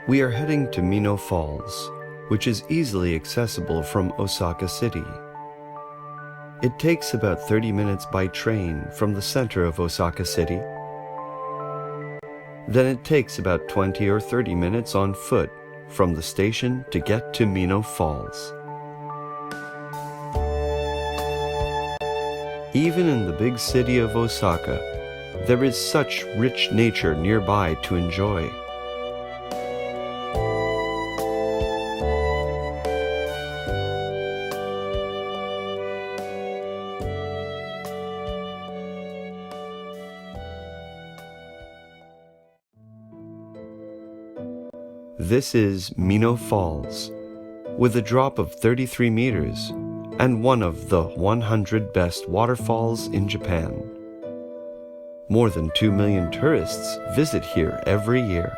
We are heading to Minoh Falls, which is easily accessible from Osaka City. It takes about 30 minutes by train from the center of Osaka City. Then it takes about 20 or 30 minutes on foot from the station to get to Minoh Falls. Even in the big city of Osaka, there is such rich nature nearby to enjoy. This is Minoh Falls, with a drop of 33 meters and one of the 100 best waterfalls in Japan. More than 2 million tourists visit here every year.